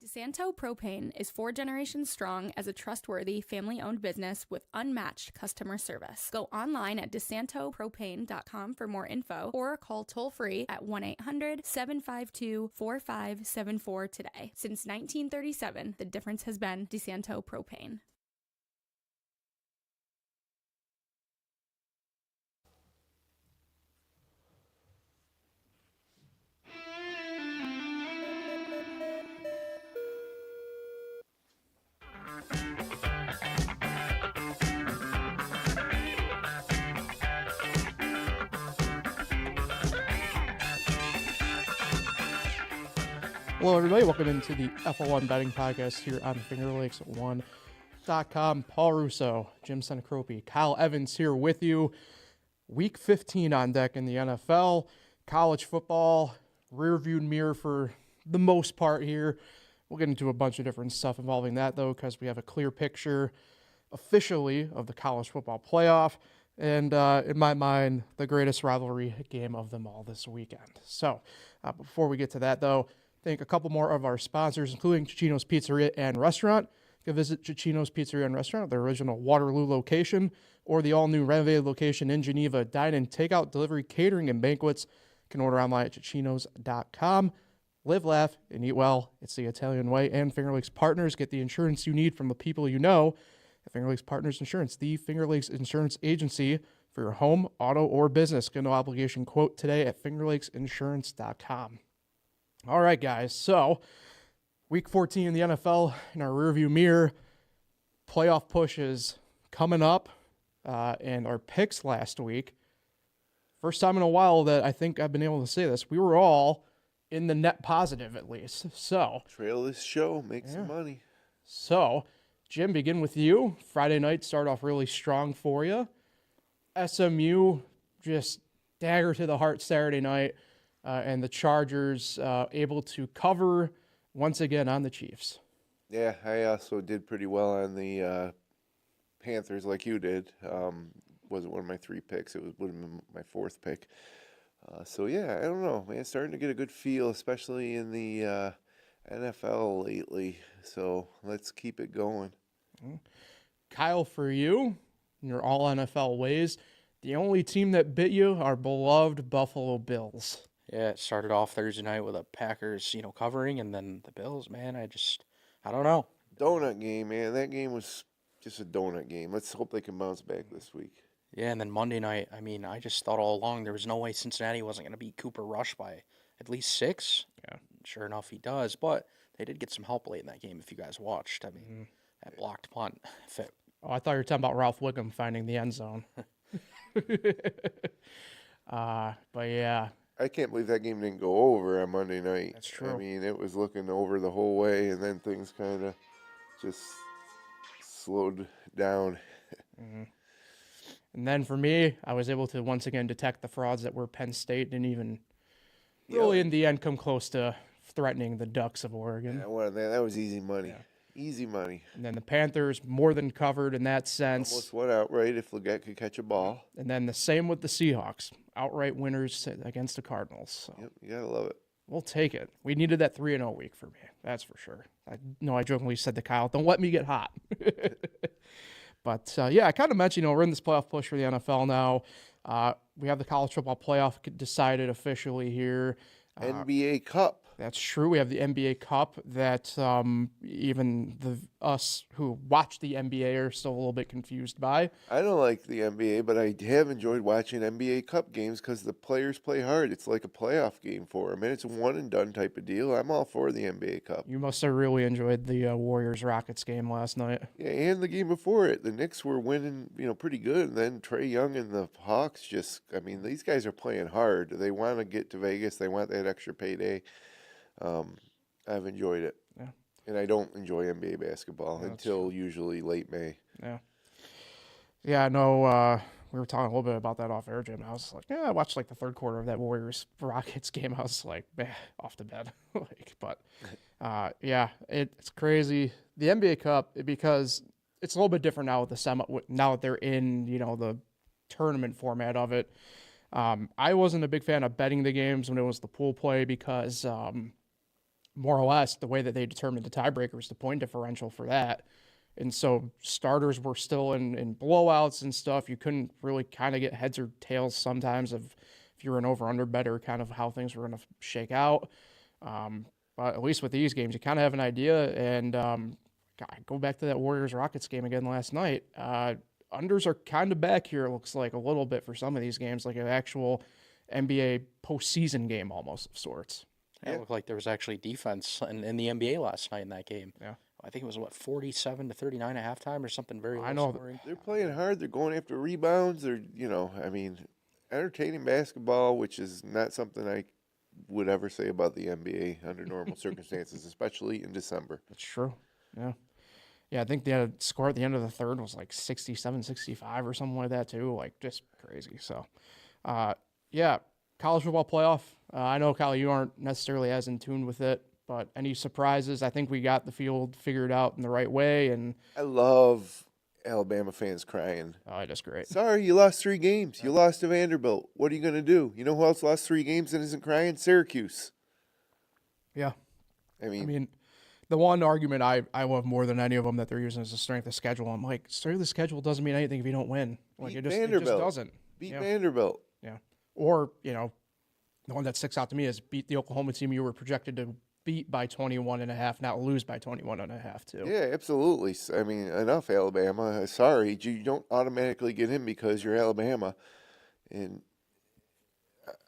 DeSanto Propane is 4 generations strong as a trustworthy, family-owned business with unmatched customer service. Go online at DeSantoPropane.com for more info or call toll-free at 1-800-752-4574 today. Since 1937, the difference has been DeSanto Propane. Hello, everybody. Welcome into the FL1 betting podcast here on FingerLakes1.com. Paul Russo, Jim Sinicropi, Kyle Evans here with you. Week 15 on deck in the NFL. College football, rear-viewed mirror for the most part here. We'll get into a bunch of different stuff involving that, though, because we have a clear picture officially of the college football playoff. And in my mind, the greatest rivalry game of them all this weekend. So before we get to that, though, thank a couple more of our sponsors, including Cicino's Pizzeria and Restaurant. You can visit Cicino's Pizzeria and Restaurant at their original Waterloo location or the all-new renovated location in Geneva. Dine-in, takeout, delivery, catering, and banquets. You can order online at Cicinos.com. Live, laugh, and eat well. It's the Italian way. And Finger Lakes Partners. Get the insurance you need from the people you know at Finger Lakes Partners Insurance, the Finger Lakes Insurance Agency for your home, auto, or business. Get no obligation quote today at fingerlakesinsurance.com. All right, guys, so Week 14 in the NFL in our rearview mirror, playoff pushes coming up, and our picks last week. First time in a while that I think I've been able to say this, we were all in the net positive at least. So trail this show, make some money. So, Jim, begin with you. Friday night started off really strong for you. SMU just dagger to the heart Saturday night. And the Chargers able to cover once again on the Chiefs. Yeah, I also did pretty well on the Panthers like you did. Wasn't one of my 3 picks. Would have been my 4th pick. So, yeah, I don't know, man. Starting to get a good feel, especially in the NFL lately. So let's keep it going. Kyle, for you, in your all NFL ways, the only team that bit you are beloved Buffalo Bills. Yeah, it started off Thursday night with a Packers, covering, and then the Bills, man, I don't know. Donut game, man. That game was just a donut game. Let's hope they can bounce back this week. Yeah, and then Monday night, I just thought all along there was no way Cincinnati wasn't going to beat Cooper Rush by at least 6. Yeah. Sure enough, he does, but they did get some help late in that game if you guys watched. That blocked punt. I thought you were talking about Ralph Wiggum finding the end zone. But, yeah. I can't believe that game didn't go over on Monday night. That's true. I mean, it was looking over the whole way, and then things kind of just slowed down. Mm-hmm. And then for me, I was able to once again detect the frauds that were Penn State. Didn't even really in the end come close to threatening the Ducks of Oregon. Yeah, well, that was easy money. Yeah. Easy money. And then the Panthers more than covered in that sense. Almost went outright if Leggett could catch a ball. And then the same with the Seahawks. Outright winners against the Cardinals. So. Yep, you got to love it. We'll take it. We needed that 3-0 week for me. That's for sure. I know I jokingly said to Kyle, don't let me get hot. But, yeah, I kind of mentioned, we're in this playoff push for the NFL now. We have the college football playoff decided officially here. NBA Cup. That's true. We have the NBA Cup that even us who watch the NBA are still a little bit confused by. I don't like the NBA, but I have enjoyed watching NBA Cup games because the players play hard. It's like a playoff game for them, and it's a one-and-done type of deal. I'm all for the NBA Cup. You must have really enjoyed the Warriors-Rockets game last night. Yeah, and the game before it. The Knicks were winning, pretty good, and then Trae Young and the Hawks these guys are playing hard. They want to get to Vegas. They want that extra payday. I've enjoyed it. Yeah. And I don't enjoy NBA basketball until usually late May. Yeah. Yeah, I know we were talking a little bit about that off air, Jim. I was like, I watched the third quarter of that Warriors-Rockets game. I was like, off to bed. It's crazy. The NBA Cup, because it's a little bit different now with now that they're in, the tournament format of it. I wasn't a big fan of betting the games when it was the pool play because more or less the way that they determined the tiebreaker was the point differential for that. And so starters were still in blowouts and stuff. You couldn't really kind of get heads or tails sometimes of if you were an over-under bet or kind of how things were going to shake out. But at least with these games, you kind of have an idea. And go back to that Warriors-Rockets game again last night. Unders are kind of back here, it looks like, a little bit for some of these games, like an actual NBA postseason game almost of sorts. Yeah, it looked like there was actually defense in the NBA last night in that game. Yeah. I think it was, 47-39 at halftime or something very I low know. scoring. They're playing hard. They're going after rebounds. They're, entertaining basketball, which is not something I would ever say about the NBA under normal circumstances, especially in December. That's true. Yeah. Yeah, I think the score at the end of the third was like 67-65 or something like that too. Like, just crazy. So, yeah, college football playoff. I know, Kyle, you aren't necessarily as in tune with it, but any surprises? I think we got the field figured out in the right way. And I love Alabama fans crying. oh, that's great. Sorry, you lost 3 games. You lost to Vanderbilt. What are you going to do? You know who else lost 3 games and isn't crying? Syracuse. Yeah. I mean, the one argument I love more than any of them that they're using is the strength of schedule. I'm like, strength of schedule doesn't mean anything if you don't win. Like, it just doesn't. Beat Yeah. Vanderbilt. Yeah. Or, the one that sticks out to me is beat the Oklahoma team you were projected to beat by 21.5, not lose by 21.5 too. Yeah, absolutely. I mean, enough, Alabama. Sorry, you don't automatically get in because you're Alabama. And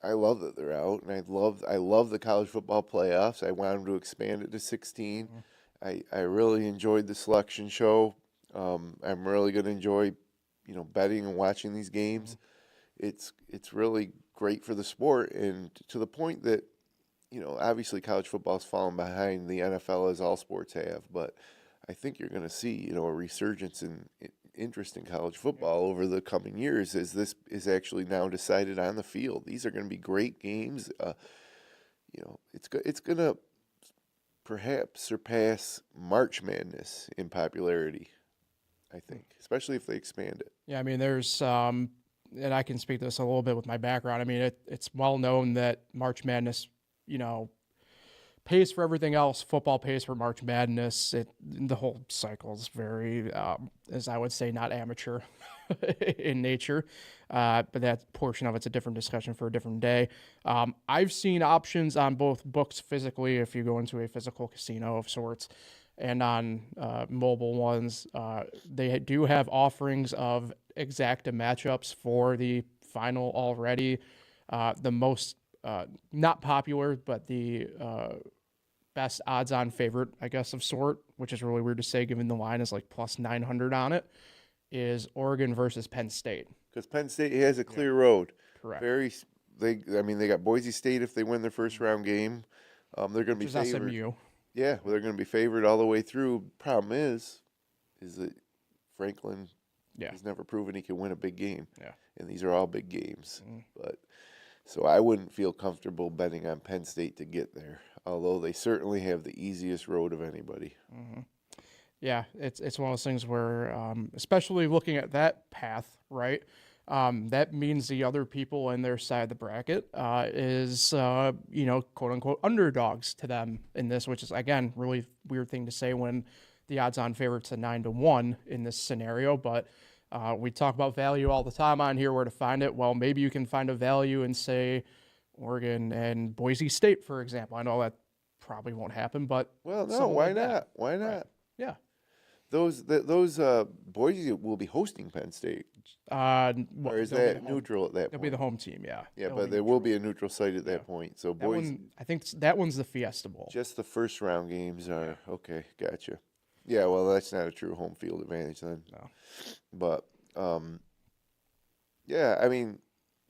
I love that they're out, and I love the college football playoffs. I want them to expand it to 16. I really enjoyed the selection show. I'm really going to enjoy, betting and watching these games. It's really great for the sport, and to the point that, obviously college football's fallen behind the NFL as all sports have, but I think you're going to see, a resurgence in interest in college football over the coming years as this is actually now decided on the field. These are going to be great games. It's going to perhaps surpass March Madness in popularity, I think, especially if they expand it. Yeah, I mean, there's, and I can speak to this a little bit with my background. I mean, it's well known that March Madness, pays for everything else. Football pays for March Madness. The whole cycle is very, as I would say, not amateur in nature. But that portion of it's a different discussion for a different day. I've seen options on both books physically, if you go into a physical casino of sorts, and on mobile ones. They do have offerings of exacta matchups for the final already. The most not popular, but the best odds-on favorite, I guess, of sort, which is really weird to say given the line is like plus 900 on it, is Oregon versus Penn State. Because Penn State has a clear road. Correct. They got Boise State if they win their first round game. They're going to be favored. SMU. Yeah, well, they're going to be favored all the way through. Problem is that Franklin has never proven he can win a big game. Yeah. And these are all big games. But so I wouldn't feel comfortable betting on Penn State to get there, although they certainly have the easiest road of anybody. Yeah, it's one of those things where, especially looking at that path, right? That means the other people in their side of the bracket is, quote unquote underdogs to them in this, which is again really weird thing to say when the odds-on favorites at 9-1 in this scenario. But we talk about value all the time on here, where to find it. Well, maybe you can find a value in, say, Oregon and Boise State, for example. I know that probably won't happen, but well, no, why not? That. Why not? Right. Yeah. Those Boise will be hosting Penn State. Or is that neutral at that point? They'll be the home team, yeah. Yeah, but there will be a neutral site at that point. So Boise, I think that one's the Fiesta Bowl. just the first round games are okay. Gotcha. Yeah, well, that's not a true home field advantage then. No. But yeah, I mean,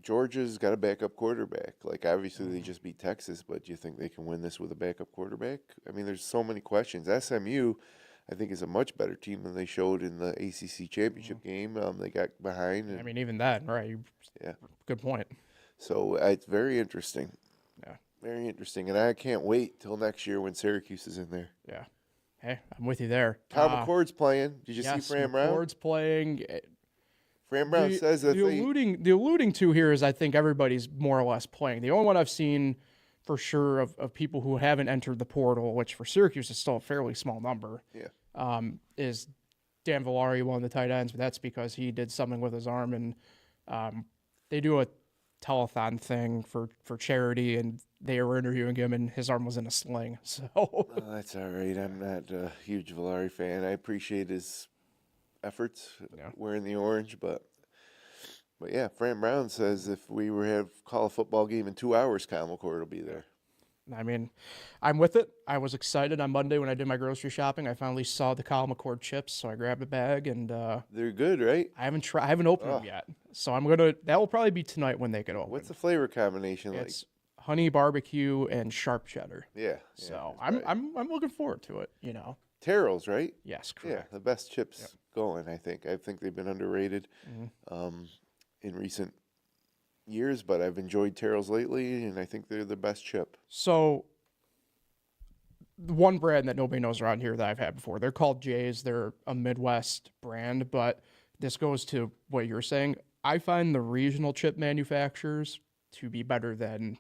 Georgia's got a backup quarterback. Like, obviously, they just beat Texas, but do you think they can win this with a backup quarterback? I mean, there's so many questions. SMU, I think, is a much better team than they showed in the ACC championship game. They got behind. And, I mean, even that, right? Yeah. Good point. So it's very interesting. Yeah. Very interesting. And I can't wait till next year when Syracuse is in there. Yeah. Hey, I'm with you there. Kyle McCord's playing. Did you see Fran Brown? McCord's playing. Fran Brown says that the alluding to here is I think everybody's more or less playing. The only one I've seen for sure of people who haven't entered the portal, which for Syracuse is still a fairly small number. Yeah. Is Dan Villari, one of the tight ends, but that's because he did something with his arm, and they do a telethon thing for charity, and they were interviewing him, and his arm was in a sling. So That's all right. I'm not a huge Villari fan. I appreciate his efforts wearing the orange, but yeah, Fran Brown says if we were have call a football game in 2 hours, Kyle McCord will be there. I mean, I'm with it. I was excited on Monday when I did my grocery shopping. I finally saw the Kyle McCord chips, so I grabbed a bag, and they're good, right? I haven't opened them yet, so that will probably be tonight when they get open. What's the flavor combination like? It's honey barbecue and sharp cheddar. Yeah. So I'm looking forward to it. Terrell's, right? Yes, correct. Yeah, the best chips going. I think they've been underrated in recent years, but I've enjoyed Terrell's lately, and I think they're the best chip. So, one brand that nobody knows around here that I've had before, they're called Jay's. They're a Midwest brand, but this goes to what you're saying. I find the regional chip manufacturers to be better than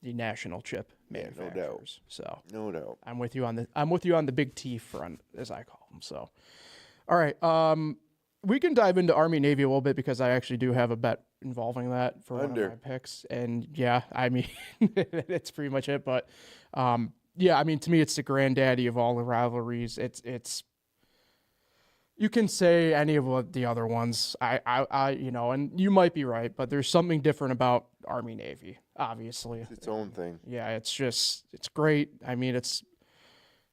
the national chip manufacturers. No doubt. So, no doubt. I'm with you on the big T front, as I call them. So, all right. We can dive into Army Navy a little bit because I actually do have a bet involving that for one of my picks. And yeah, I mean, that's pretty much it. But yeah, I mean, to me, it's the granddaddy of all the rivalries. It's you can say any of the other ones. I and you might be right, but there's something different about Army Navy. Obviously, it's its own thing. Yeah, it's great. I mean, it's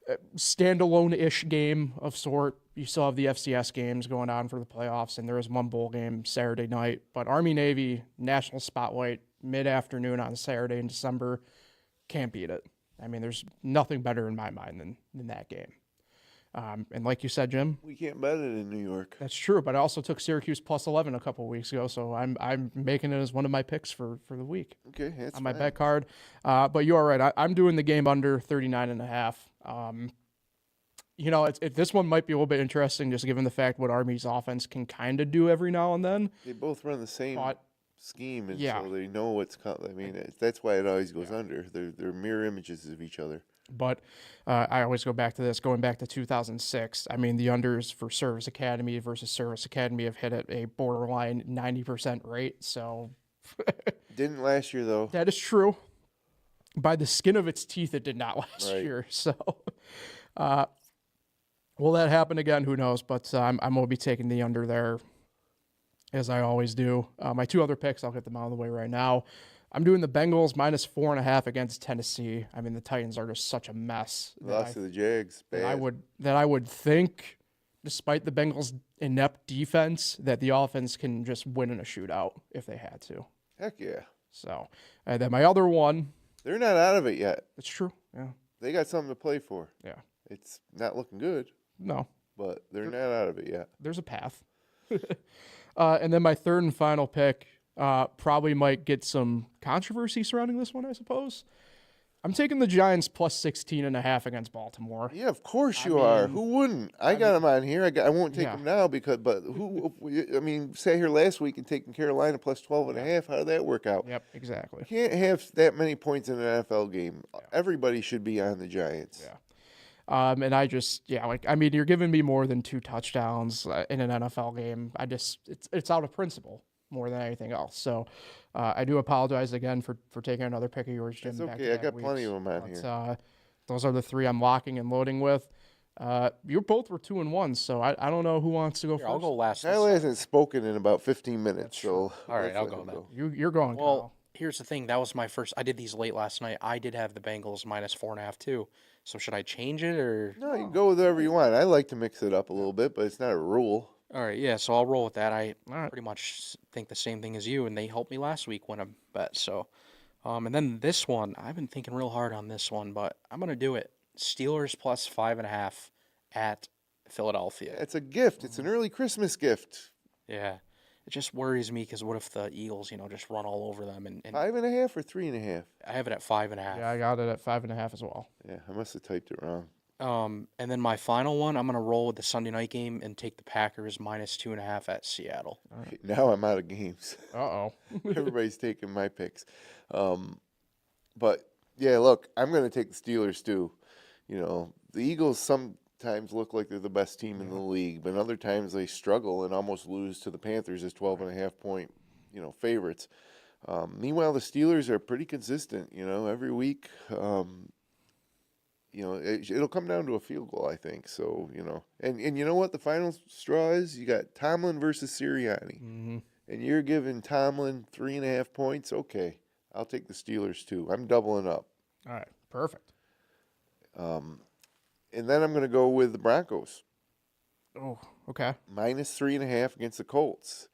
a standalone-ish game of sort. You still have the FCS games going on for the playoffs, and there is one bowl game Saturday night. But Army Navy national spotlight mid-afternoon on Saturday in December, can't beat it. I mean, there's nothing better in my mind than that game. And like you said, Jim, we can't bet it in New York. That's true, but I also took Syracuse plus 11 a couple of weeks ago, so I'm making it as one of my picks for the week. Okay, that's on my bet card. But you are right. I'm doing the game under 39.5. This one might be a little bit interesting, just given the fact what Army's offense can kind of do every now and then. They both run the same scheme, and yeah. so they know what's coming. I mean, that's why it always goes under. They're mirror images of each other. But I always go back to this, going back to 2006. I mean, the unders for Service Academy versus Service Academy have hit at a borderline 90% rate. So didn't last year, though. That is true. By the skin of its teeth, it did not last year. So will that happen again? Who knows? But I'm going to be taking the under there, as I always do. My two other picks, I'll get them out of the way right now. I'm doing the Bengals minus 4.5 against Tennessee. I mean, the Titans are just such a mess. Lost to the Jags. Bad. That I would think, despite the Bengals' inept defense, that the offense can just win in a shootout if they had to. Heck yeah. So, and then my other one. They're not out of it yet. It's true. Yeah. They got something to play for. Yeah. It's not looking good. No. But they're not out of it yet. There's a path. And then my third and final pick. Probably might get some controversy surrounding this one, I suppose. I'm taking the Giants plus 16.5 against Baltimore. Yeah, of course you are. Who wouldn't? I got them on here. I won't take them now but who? I mean, sat here last week and taking Carolina plus 12.5. How did that work out? Yep, exactly. You can't have that many points in an NFL game. Yeah. Everybody should be on the Giants. Yeah. And I just, you're giving me more than 2 touchdowns in an NFL game. It's out of principle more than anything else. So I do apologize again for taking another pick of yours, Jim. It's okay. I got plenty of them on here. Those are the 3 I'm locking and loading with. You both were 2-1, so I don't know who wants to go first. I'll go last. Kyle hasn't spoken in about 15 minutes, so all right, I'll go then. You're going. Well, Kyle. Here's the thing. That was my first. I did these late last night. I did have the Bengals minus 4.5 too. So should I change it or? No, you can go with whatever you want. I like to mix it up a little bit, but it's not a rule. All right, yeah, so I'll roll with that. I pretty much think the same thing as you, and they helped me last week win a bet. So, and then this one, I've been thinking real hard on this one, but I'm going to do it. Steelers plus 5.5 at Philadelphia. Yeah, it's a gift. It's an early Christmas gift. Yeah, it just worries me because what if the Eagles, just run all over them? And 5.5 or 3.5? I have it at 5.5. Yeah, I got it at 5.5 as well. Yeah, I must have typed it wrong. And then my final one, I'm going to roll with the Sunday night game and take the Packers minus 2.5 at Seattle. Right. Now I'm out of games. Uh-oh. Everybody's taking my picks. But Yeah, look, I'm going to take the Steelers too. You know, the Eagles sometimes look like they're the best team in the league, but other times they struggle and almost lose to the Panthers as 12.5 point, favorites. Meanwhile, the Steelers are pretty consistent, every week. It'll come down to a field goal, I think. So, and you know what the final straw is? You got Tomlin versus Sirianni. Mm-hmm. And you're giving Tomlin 3.5 points? Okay, I'll take the Steelers too. I'm doubling up. All right, perfect. And then I'm going to go with the Broncos. Oh, okay. -3.5 against the Colts.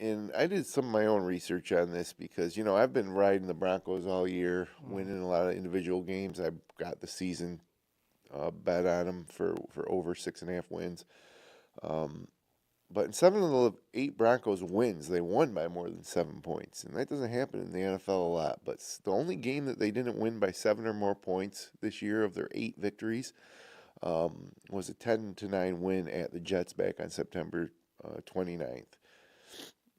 And I did some of my own research on this because, I've been riding the Broncos all year, winning a lot of individual games. I got the season bet on them for over 6.5 wins. But in 7 of the 8 Broncos wins, they won by more than 7 points. And that doesn't happen in the NFL a lot. But the only game that they didn't win by 7 or more points this year of their 8 victories was a 10-9 win at the Jets back on September 29th.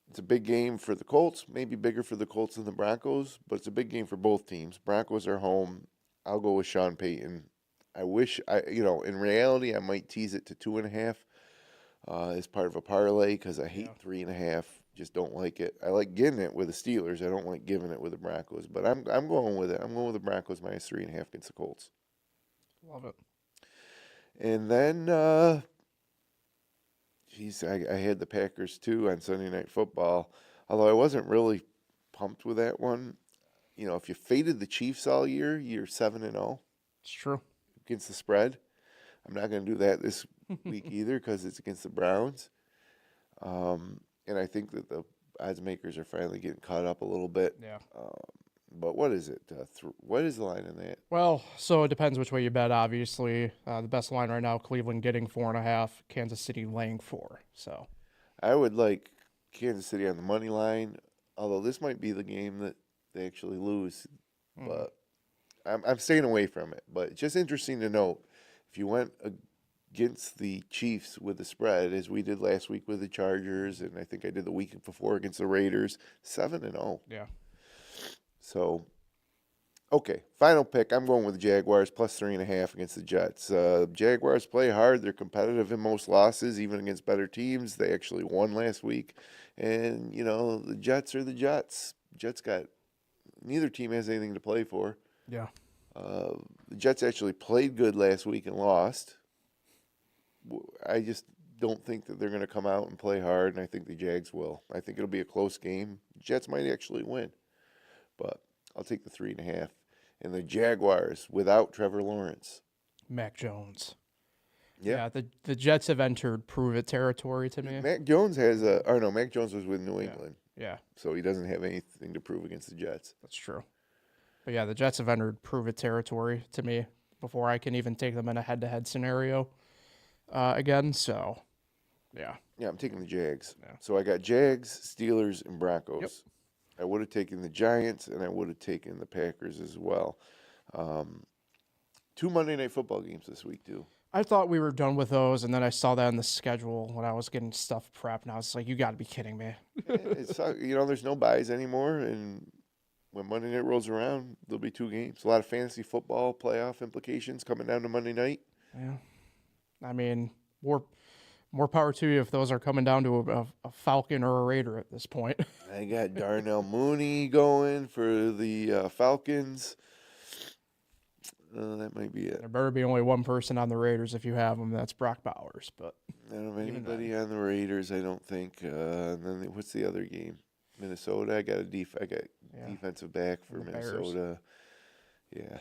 It's a big game for the Colts, maybe bigger for the Colts than the Broncos, but it's a big game for both teams. Broncos are home. I'll go with Sean Payton. I wish, in reality, I might tease it to 2.5 as part of a parlay because I hate 3.5. Just don't like it. I like getting it with the Steelers. I don't like giving it with the Broncos, but I'm going with it. I'm going with the Broncos -3.5 against the Colts. Love it. And then, I had the Packers too on Sunday Night Football, although I wasn't really pumped with that one. If you faded the Chiefs all year, you're 7-0 It's true. against the spread. I'm not going to do that this week either because it's against the Browns. And I think that the odds makers are finally getting caught up a little bit. Yeah. But what is it? What is the line in that? Well, so it depends which way you bet, obviously. The best line right now, Cleveland getting 4.5, Kansas City laying 4. So I would like Kansas City on the money line, although this might be the game that they actually lose. But I'm staying away from it. But it's just interesting to note, if you went against the Chiefs with the spread, as we did last week with the Chargers, and I think I did the week before against the Raiders, 7-0. yeah. So, okay, final pick. I'm going with the Jaguars +3.5 against the Jets. Jaguars play hard. They're competitive in most losses, even against better teams. They actually won last week. And, the Jets are the Jets. Neither team has anything to play for. Yeah. The Jets actually played good last week and lost. I just don't think that they're going to come out and play hard, and I think the Jags will. I think it'll be a close game. Jets might actually win. But I'll take the 3.5. And the Jaguars without Trevor Lawrence. Mac Jones. Yeah. Yeah, the Jets have entered prove-it territory to me. Mac Jones Mac Jones was with New England. Yeah, So he doesn't have anything to prove against the Jets. that's true. But yeah, the Jets have entered prove-it territory to me before I can even take them in a head-to-head scenario again. So, yeah. Yeah, I'm taking the Jags. Yeah. So I got Jags, Steelers, and Broncos. Yep. I would have taken the Giants, and I would have taken the Packers as well. 2 Monday Night Football games this week, too. I thought we were done with those, and then I saw that in the schedule when I was getting stuff prepped, and I was like, you got to be kidding me. There's no buys anymore, and when Monday night rolls around, there'll be 2 games. A lot of fantasy football playoff implications coming down to Monday night. Yeah. I mean, more power to you if those are coming down to a Falcon or a Raider at this point. I got Darnell Mooney going for the Falcons. That might be it. There better be only one person on the Raiders if you have them. That's Brock Bowers. But I don't have anybody on the Raiders, I don't think. And then what's the other game? Minnesota. I got defensive back for And the Bears. Minnesota. Yeah.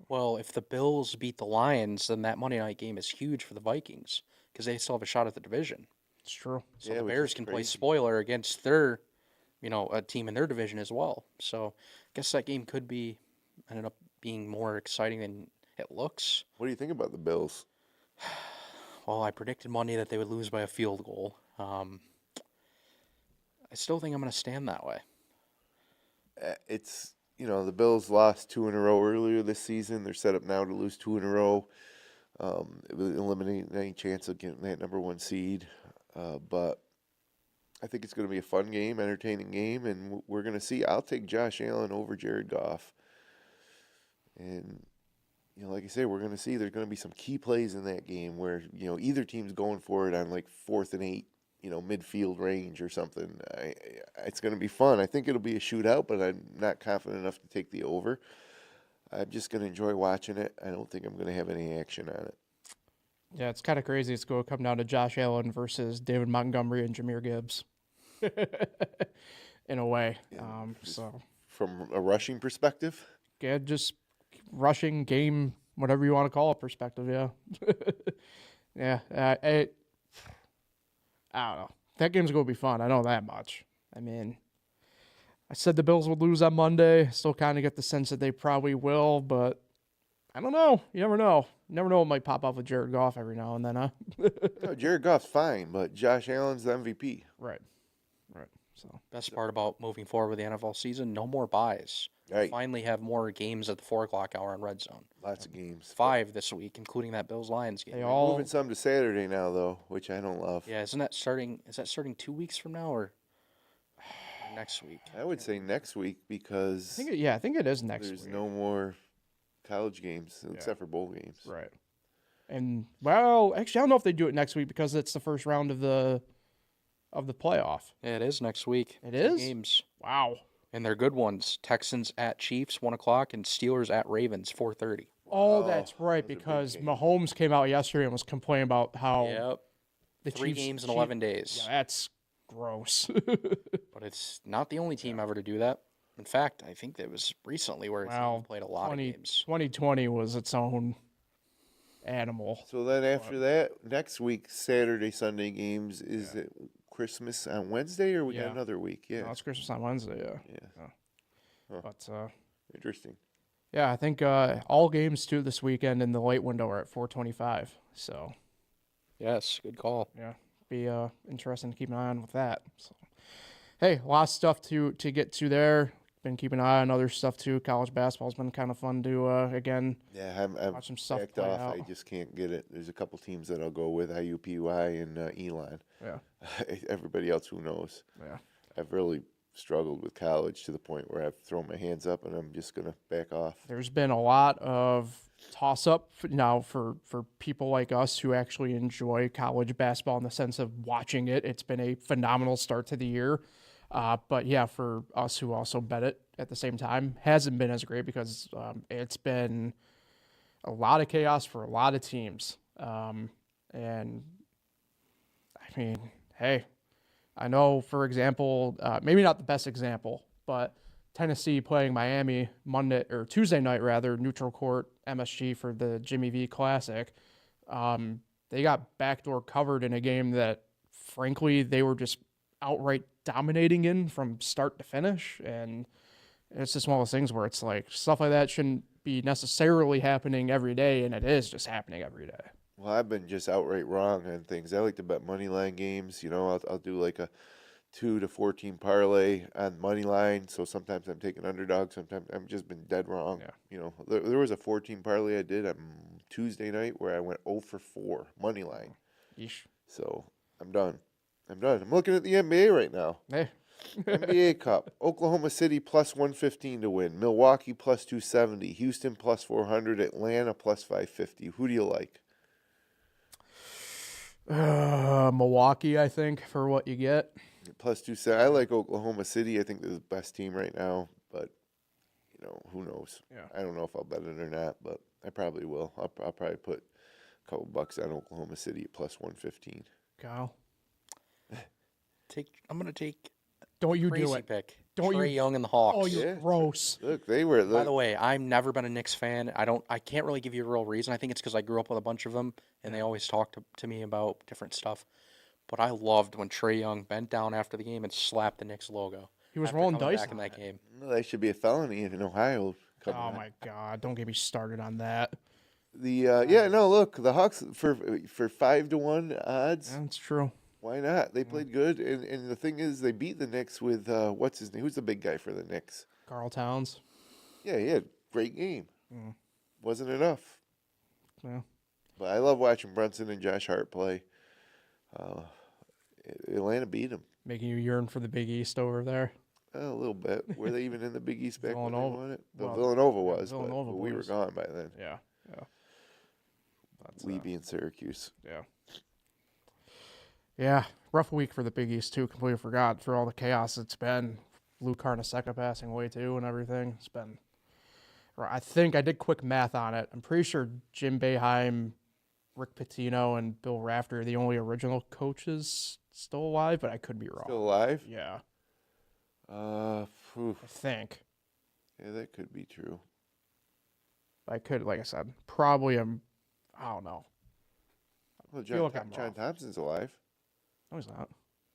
Well, if the Bills beat the Lions, then that Monday night game is huge for the Vikings because they still have a shot at the division. it's true. So Yeah, the which Bears is can play crazy. spoiler against their, a team in their division as well. So I guess that game could be ended up being more exciting than it looks. What do you think about the Bills? Well, I predicted Monday that they would lose by a field goal. I still think I'm going to stand that way. It's, the Bills lost 2 in a row earlier this season. They're set up now to lose 2 in a row. It would eliminate any chance of getting that number 1 seed. But I think it's going to be a fun game, entertaining game, and we're going to see. I'll take Josh Allen over Jared Goff. And, like I say, we're going to see there's going to be some key plays in that game where, either team's going for it on like 4th and 8, midfield range or something. It's going to be fun. I think it'll be a shootout, but I'm not confident enough to take the over. I'm just going to enjoy watching it. I don't think I'm going to have any action on it. Yeah, it's kind of crazy. It's going to come down to Josh Allen versus David Montgomery and Jahmyr Gibbs. In a way. So from a rushing perspective, yeah, just rushing game, whatever you want to call it, perspective. Yeah. Yeah. I don't know. That game's going to be fun. I know that much. I mean, I said the Bills would lose on Monday. Still kind of get the sense that they probably will, but I don't know. You never know. You never know what might pop up with Jared Goff every now and then, huh? No, Jared Goff's fine, but Josh Allen's the MVP. Right. Right. So Best part about moving forward with the NFL season, no more buys. Right. Finally have more games at the 4 o'clock hour on Red Zone. Lots of games. 5 this week, including that Bills-Lions game. they They're all moving some to Saturday now, though, which I don't love. Yeah, isn't that starting? Is that starting 2 weeks from now or next week? I would say next week because I think it is next there's week. no more college games except for bowl games. Right. And well, actually, I don't know if they do it next week because it's the first round of the playoff. Yeah, it is next week. It 2 is? games, Wow. and they're good ones. Texans at Chiefs 1 o'clock, and Steelers at Ravens 4:30. Oh, Wow, that's right, those are big because games. Mahomes came out yesterday and was complaining about how Yep, the 3 Chiefs, games in 11 days. Yeah, that's gross. But it's not the only team ever to do that. In fact, I think it was recently where Well, it's played a lot of games. 2020 was its own animal. So then after that, next week, Saturday, Sunday games, is it Christmas on Wednesday or we got Yeah. another week? Yeah. No, it's Christmas on Wednesday, yeah. Yeah. Huh. But Interesting. yeah, I think all games too this weekend in the late window are at 4:25. So Yes, good call. yeah, be interesting to keep an eye on with that. So, hey, a lot of stuff to get to there. Been keeping an eye on other stuff too. College basketball's been kind of fun to again Yeah, I'm watch some stuff backed play off. out. I just can't get it. There's a couple teams that I'll go with, IUPUI and Elon. Yeah, Everybody else, who knows? yeah. I've really struggled with college to the point where I've thrown my hands up and I'm just going to back off. There's been a lot of toss up now for people like us who actually enjoy college basketball in the sense of watching it. It's been a phenomenal start to the year. But yeah, for us who also bet it at the same time, hasn't been as great because it's been a lot of chaos for a lot of teams. And I mean, hey, I know, for example, maybe not the best example, but Tennessee playing Miami Tuesday night rather, neutral court MSG for the Jimmy V Classic. They got backdoor covered in a game that, frankly, they were just outright dominating in from start to finish, and it's just one of those things where it's like stuff like that shouldn't be necessarily happening every day, and it is just happening every day. Well, I've been just outright wrong on things. I like to bet money line games. I'll do like a 2 to 14 parlay on money line. So sometimes I'm taking underdog. Sometimes I've just been dead wrong. Yeah. There was a 14 parlay I did on Tuesday night where I went 0 for 4 money line. Yeesh. So I'm done. I'm looking at the NBA right now. Hey. NBA Cup. Oklahoma City plus 115 to win. Milwaukee plus 270. Houston plus 400. Atlanta plus 550. Who do you like? Milwaukee, I think, for what you get. Plus 270. I like Oklahoma City. I think they're the best team right now, but who knows? Yeah. I don't know if I'll bet it or not, but I probably will. I'll probably put a couple bucks on Oklahoma City at plus 115. Kyle, I'm gonna take don't you crazy do it. pick. Don't Trae you- Young and the Hawks. Oh, you're Yeah. gross. Look, they were. By the way, I've never been a Knicks fan. I can't really give you a real reason. I think it's because I grew up with a bunch of them, and they always talk to me about different stuff. But I loved when Trae Young bent down after the game and slapped the Knicks logo. He was after rolling coming dice back in on that game. that should be a felony in Ohio. Oh my God! Don't get me started on that. Look, the Hawks for 5-1 odds. That's true. Why not? They played good, and the thing is, they beat the Knicks with what's his name? Who's the big guy for the Knicks? Carl Towns. Yeah, he had a great game. Wasn't enough. Yeah. But I love watching Brunson and Josh Hart play. Atlanta beat him. Making you yearn for the Big East over there. A little bit. Were they even in the Big East back when they Villanova- won it? well, Villanova yeah, was, Villanova but we were boys. gone by then. Yeah. That's, We being Syracuse. yeah. Yeah, rough week for the Big East, too. Completely forgot for all the chaos it's been. Lou Carnesecca passing away, too, and everything. It's been... I think I did quick math on it. I'm pretty sure Jim Boeheim, Rick Pitino, and Bill Rafter are the only original coaches still alive, but I could be wrong. Still alive? Yeah, Phew. I think. Yeah, that could be true. I could, like I said, probably am... I don't know. Well, feel John, like I'm John wrong. Thompson's alive. No, he's not.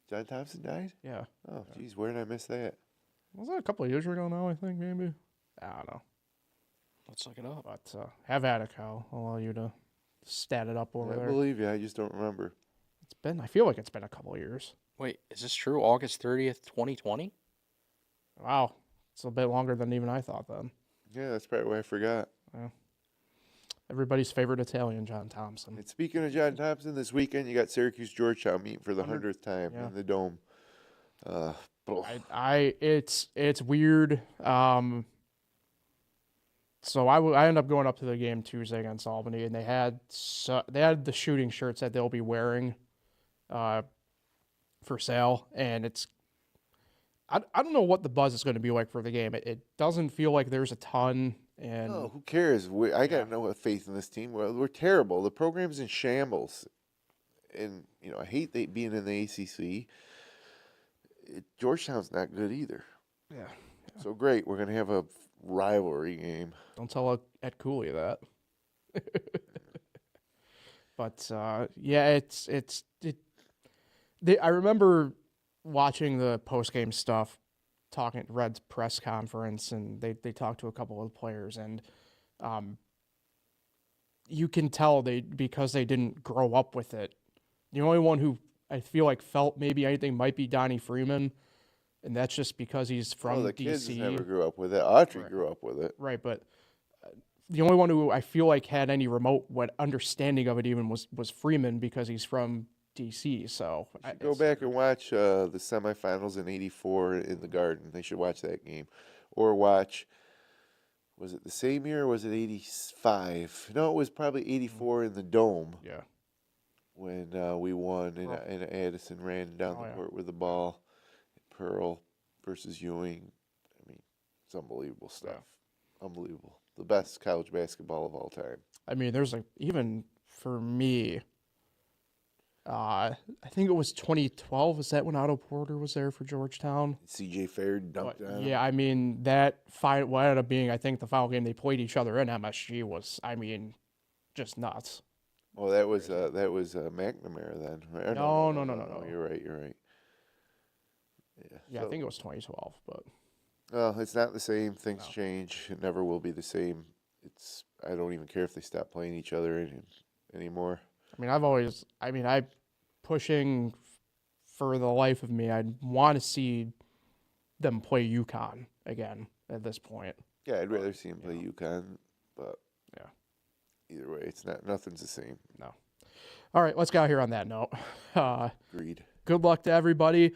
John Thompson died? Yeah. Oh, geez, where did I miss that? Was that a couple of years ago now, I think, maybe? I don't know. Let's look it up. But have at it, Kyle. I'll allow you to stat it up over I there. believe you. I just don't remember. I feel like it's been a couple of years. Wait, is this true? August 30th, 2020? Wow. It's a bit longer than even I thought then. Yeah, that's probably why I forgot. Everybody's favorite Italian, John Thompson. And speaking of John Thompson, this weekend you got Syracuse Georgetown meeting for the 100th time Yeah. in the Dome. It's weird. So I ended up going up to the game Tuesday against Albany, and they had the shooting shirts that they'll be wearing, for sale, and I don't know what the buzz is going to be like for the game. It doesn't feel like there's a ton, and Oh, who cares? I got no faith in this team. We're terrible. The program's in shambles. And, I hate being in the ACC. Georgetown's not good either. yeah. So great. We're going to have a rivalry game. Don't tell Ed Cooley that. But yeah, I remember watching the post game stuff, talking at Red's press conference, and they talked to a couple of the players, and you can tell because they didn't grow up with it. The only one who I feel like felt maybe anything might be Donnie Freeman, and that's just because he's from the DC. kids never grew up with it. Autry Right. grew up with it. Right, but the only one who I feel like had any remote understanding of it even was Freeman, because he's from DC. So Go back and watch the semifinals in '84 in the Garden. They should watch that game, or watch. Was it the same year, or was it '85? No, it was probably '84 in the Dome Yeah, when we won, and Addison ran down the court with the ball. Pearl versus Ewing. I mean, it's unbelievable stuff. Unbelievable. The best college basketball of all time. I mean, there's even for me. I think it was 2012. Is that when Otto Porter was there for Georgetown? C.J. Fair dunked on him. Yeah, I mean that what ended up being, I think, the final game they played each other in MSG was, I mean, just nuts. Oh, that was McNamara then. Right? No. You're right. Yeah, So- I think it was 2012, but Well, it's not the same. Things change. It never will be the same. I don't even care if they stop playing each other anymore. I mean, I'm pushing for the life of me. I'd want to see them play UConn again at this point. Yeah, I'd rather see him play UConn, but Yeah. either way, nothing's the same. No. All right, let's get out here on that note. Agreed. Good luck to everybody.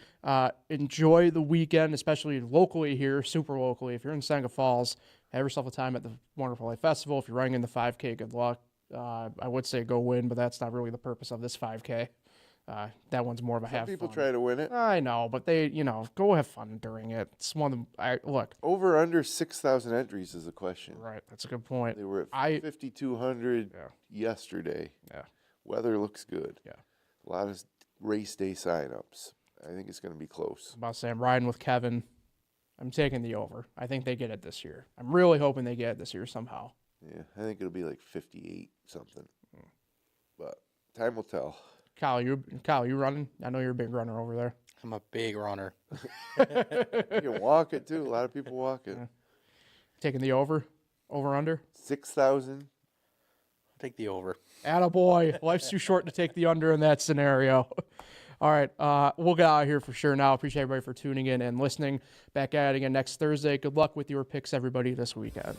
Enjoy the weekend, especially locally here, super locally. If you're in Seneca Falls, have yourself a time at the Wonderful Life Festival. If you're running in the 5K, good luck. I would say go win, but that's not really the purpose of this 5K. That one's more of a Some have people fun. try to win it. I know, but they, go have fun during it. It's one of the, look. Over under 6,000 entries is the question. Right, that's a good point. They were at 5,200 yesterday. Yeah. Weather looks good. Yeah. A lot of race day signups. I think it's going to be close. I'm about to say I'm riding with Kevin. I'm taking the over. I think they get it this year. I'm really hoping they get it this year somehow. Yeah, I think it'll be like 58 something. But time will tell. Kyle, you running? I know you're a big runner over there. I'm a big runner. You can walk it too. A lot of people walk it. Taking the over under? 6,000. Take the over. Attaboy. Life's too short to take the under in that scenario. All right, we'll get out of here for sure now. Appreciate everybody for tuning in and listening. Back at it again next Thursday. Good luck with your picks, everybody, this weekend.